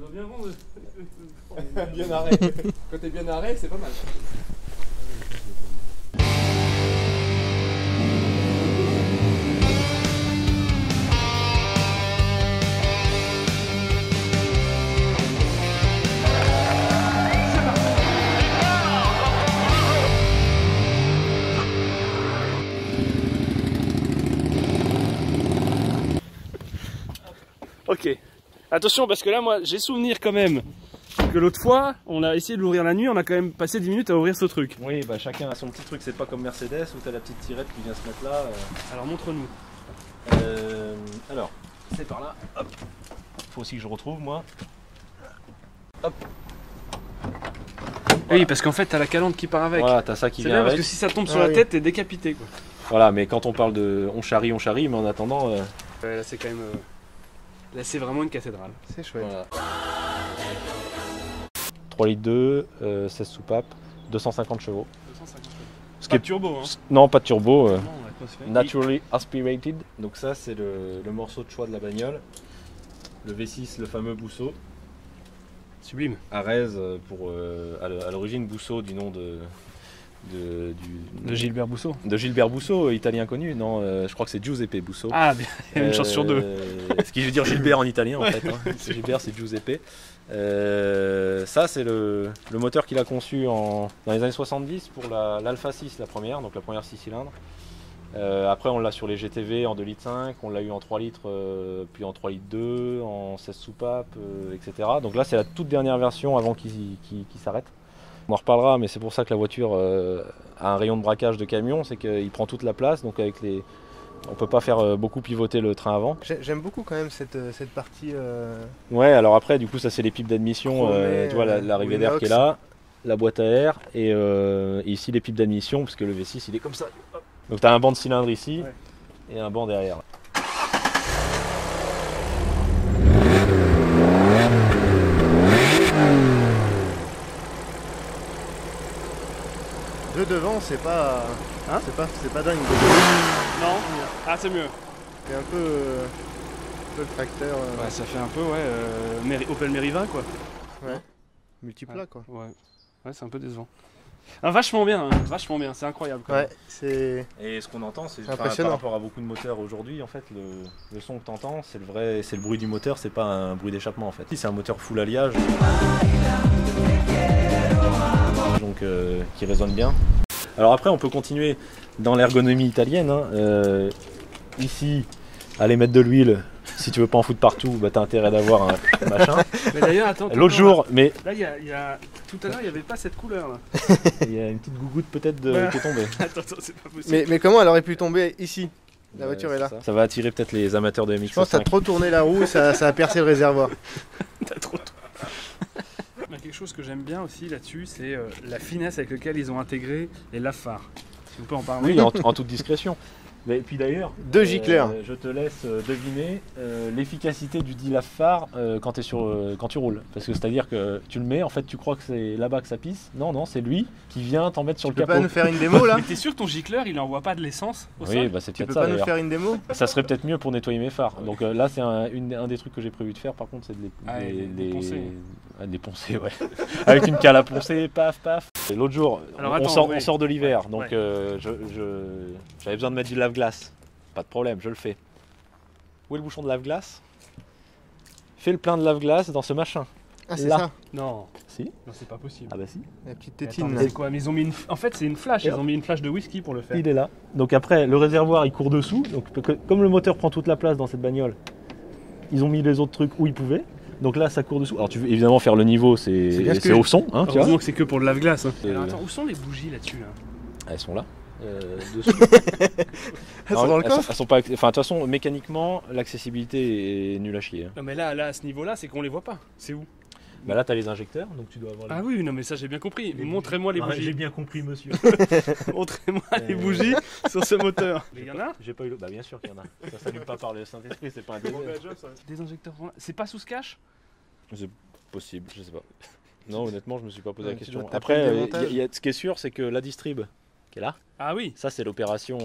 doit bien vendre. Bien arrêt. Quand t'es bien arrêt, c'est pas mal. Ok. Attention parce que là moi j'ai souvenir quand même que l'autre fois on a essayé de l'ouvrir la nuit, on a quand même passé 10 minutes à ouvrir ce truc. Oui, bah chacun a son petit truc, c'est pas comme Mercedes où t'as la petite tirette qui vient se mettre là. Alors montre-nous. Alors, c'est par là. Hop. Faut aussi que je retrouve moi. Hop. Voilà. Oui parce qu'en fait t'as la calandre qui part avec. Voilà, t'as ça qui c'est vient bien avec. parce que si ça tombe sur la tête t'es décapité quoi. Voilà, mais quand on parle de on charrie, mais en attendant. Là c'est quand même. Là c'est vraiment une cathédrale. C'est chouette. Voilà. 3 litres 2, 16 soupapes, 250 chevaux. 250 chevaux. Ce Pas qui de turbo hein. Non, pas de turbo. Non, atmosphérique. Naturally aspirated. Donc ça c'est le morceau de choix de la bagnole. Le V6, le fameux Busso. Sublime. Arez pour à l'origine Busso du nom de Gilbert Bousseau. De Gilbert Busso, italien connu. Non, je crois que c'est Giuseppe Busso. Ah bien, il y a une chance sur deux. Ce qui veut dire Gilbert en italien en fait. Hein. Gilbert c'est Giuseppe. Ça c'est le moteur qu'il a conçu dans les années 70 pour l'Alpha 6, la première 6 cylindres. Après on l'a sur les GTV en 2,5 litres, on l'a eu en 3 litres, puis en 3 litres 2, en 16 soupapes, etc. Donc là c'est la toute dernière version avant qu'il s'arrête. On en reparlera, mais c'est pour ça que la voiture a un rayon de braquage de camion, c'est qu'il prend toute la place, donc avec on peut pas faire beaucoup pivoter le train avant. J'aime beaucoup quand même cette partie. Ouais, alors après, du coup, ça c'est les pipes d'admission, tu vois l'arrivée d'air qui est là, la boîte à air, et ici les pipes d'admission, parce que le V6 il est comme ça. Donc tu as un banc de cylindre ici, et un banc derrière. De devant, c'est pas. Hein c'est pas dingue. Non. Ah c'est mieux. C'est un peu le tracteur. Ouais, ça fait un peu Opel Meriva quoi. Ouais. Multiplat quoi. Ouais. Ouais, c'est un peu décevant. Ah, vachement bien, c'est incroyable. Quand même. Ouais, c'est. Et ce qu'on entend, c'est impressionnant. par rapport à beaucoup de moteurs aujourd'hui, en fait, le son que tu entends, c'est le bruit du moteur, c'est pas un bruit d'échappement en fait. C'est un moteur full alliage, donc qui résonne bien. Alors après, on peut continuer dans l'ergonomie italienne. Hein. Ici, aller mettre de l'huile. Si tu veux pas en foutre partout, bah t'as intérêt d'avoir un machin. Mais d'ailleurs, attends. L'autre jour, mais là, tout à l'heure, il n'y avait pas cette couleur là. il y a une petite gougoute peut-être qui est tombée. Attends, c'est pas possible. Mais comment elle aurait pu tomber ici? La voiture est là. Ça va attirer peut-être les amateurs de MX5. Je pense que ça a trop tourné la roue et ça a percé le réservoir. T'as trop quelque chose que j'aime bien aussi là-dessus, c'est la finesse avec laquelle ils ont intégré les lave-phares. Si vous pouvez en parler. Oui, en toute discrétion. Mais puis d'ailleurs, Deux gicleurs. Je te laisse deviner l'efficacité du dit lave-phare quand tu roules. Parce que c'est-à-dire que tu le mets, en fait tu crois que c'est là-bas que ça pisse. Non, c'est lui qui vient t'en mettre sur le Tu peux capot. pas nous faire une démo là? Mais t'es sûr que ton gicleur il envoie pas de l'essence au sol? Oui, bah c'est Tu peut-être peux ça pas nous d'ailleurs. faire une démo? Ça serait peut-être mieux pour nettoyer mes phares. Donc là c'est un des trucs que j'ai prévu de faire par contre, c'est de poncer. les poncer, ouais. Avec une cale à poncer, paf. Et l'autre jour, Alors, on sort de l'hiver, Ouais. donc j'avais besoin de mettre du lave-glace. Pas de problème, je le fais. Où est le bouchon de lave-glace? Fais le plein de lave-glace dans ce machin. Ah, c'est Là. ça? Non, Si? non c'est pas possible. Ah bah si. La petite Attends, tétine mais là. c'est quoi? Mais ils ont mis en fait c'est une flash, ils ont mis une flash de whisky pour le faire. Il est là. Donc après, le réservoir il court dessous. Donc comme le moteur prend toute la place dans cette bagnole, ils ont mis les autres trucs où ils pouvaient. Donc là ça court dessous. Alors tu veux évidemment faire le niveau, c'est au son, hein, tu vois. Heureusement que c'est que pour le lave-glace. Hein. Et- Alors attends, où sont les bougies là-dessus là? Elles sont là. Dessous. Elles sont dans le coffre? Elles sont pas. Enfin, de toute façon, mécaniquement, l'accessibilité est nulle à chier. Hein. Non mais là à ce niveau-là, c'est qu'on les voit pas. C'est où? Bah là, t'as les injecteurs, donc tu dois avoir. Ah oui, non mais ça j'ai bien compris. Montrez-moi les J'ai bougies. bien compris, monsieur. Montrez-moi les bougies sur ce moteur. Mais il y en a? J'ai pas eu le. Bah bien sûr qu'il y en a. Ça s'allume pas par le Saint-Esprit, c'est pas un délai. Des injecteurs. C'est pas sous ce cache? C'est possible, je sais pas. Non, honnêtement, je me suis pas posé la Tu question. dois taper Après, le démontage. ce qui est sûr, c'est que la distrib qui est là. Ah oui. Ça, c'est l'opération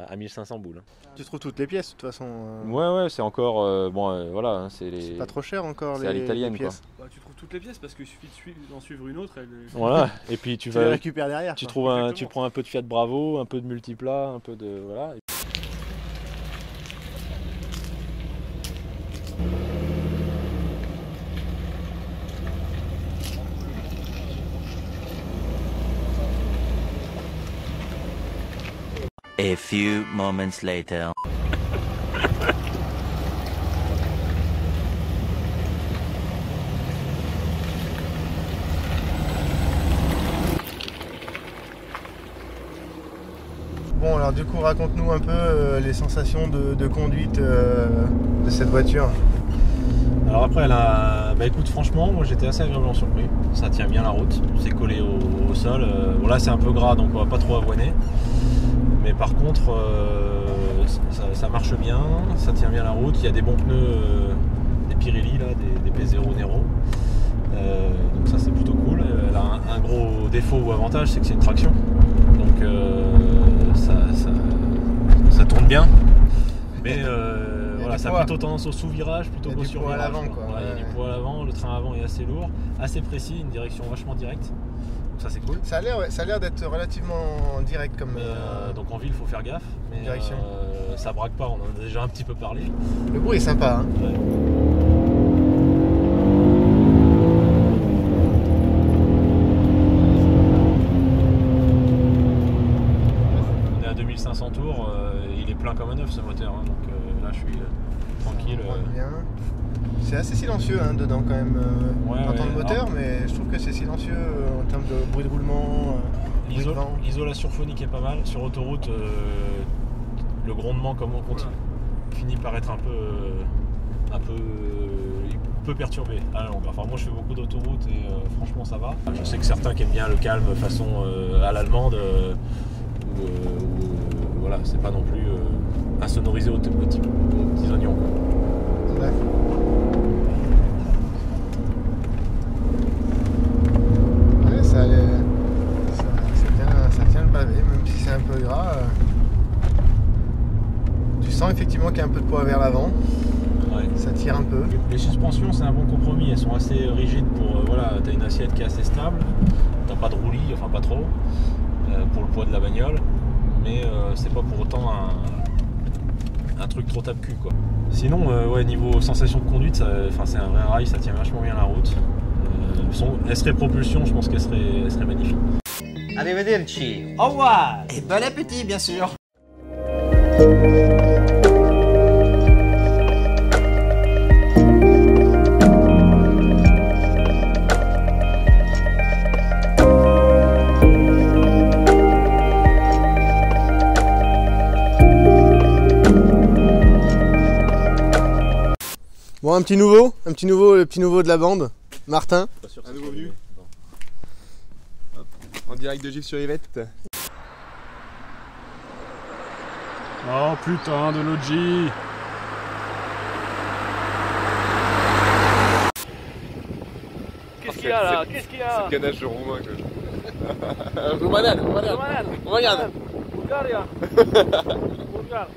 à 1500 boules. Tu trouves toutes les pièces de toute façon. Ouais, c'est encore. Voilà, hein, c'est pas trop cher encore c'est à l'italienne, les pièces. Bah, tu trouves toutes les pièces parce qu'il suffit d'en suivre une autre. Voilà, et puis tu Tu les récupères derrière. Tu quoi. tu prends un peu de Fiat Bravo, un peu de Multipla, un peu de. Voilà. A few moments later. Bon alors du coup raconte-nous un peu les sensations de conduite de cette voiture. Alors après, écoute, franchement, moi j'étais assez agréablement surpris. Ça tient bien la route, c'est collé au sol. Bon, là c'est un peu gras donc on va pas trop avoiner. Mais par contre, ça marche bien, ça tient bien la route. Il y a des bons pneus, des Pirelli, là, des P0 Nero. Donc ça c'est plutôt cool. Elle a un gros défaut ou avantage, c'est que c'est une traction. Donc ça tourne bien. Mais voilà, ça a plutôt tendance au sous-virage plutôt qu'au sur-virage. Il y a du poids à l'avant, quoi. Voilà, il y a du poids à l'avant, le train avant est assez lourd, assez précis, une direction vachement directe. Donc ça c'est cool. Ça a l'air d'être relativement direct comme. Donc en ville il faut faire gaffe. Mais direction. Ça braque pas, on en a déjà un petit peu parlé. Le bruit est sympa. Hein. Ouais. On est à 2500 tours, il est plein comme un œuf ce moteur, hein, donc là je suis tranquille. Bien. C'est assez silencieux hein, dedans quand même. T'entends le moteur, alors, mais je trouve que c'est silencieux en termes de bruit de roulement. L'isolation phonique est pas mal. Sur autoroute, le grondement comme on continue finit par être un peu il peut perturber à la longue. Enfin moi je fais beaucoup d'autoroute et franchement ça va. Je sais que certains qui aiment bien le calme façon à l'allemande, voilà, c'est pas non plus insonorisé aux petits oignons. Ouais. Ouais, ça tient le pavé, même si c'est un peu gras. Tu sens effectivement qu'il y a un peu de poids vers l'avant. Ouais. Ça tire un peu. Les suspensions c'est un bon compromis, elles sont assez rigides pour voilà, t'as une assiette qui est assez stable, t'as pas de roulis, enfin pas trop, pour le poids de la bagnole, mais c'est pas pour autant un truc trop tape-cul quoi. Sinon ouais, niveau sensation de conduite, c'est un vrai rail, ça tient vachement bien la route. Elle propulsion, je pense qu'elle serait magnifique. Arrivederci. Au revoir. Et bon appétit, bien sûr. Bon, le petit nouveau de la bande, Martin. Un nouveau venu. En direct de Gif sur Yvette. Oh putain de Logi. Qu'est-ce qu'il y a là? Qu'est-ce qu'il y a? C'est le canage roumain quoi. Roumanian. Bulgaria. Bulgaria.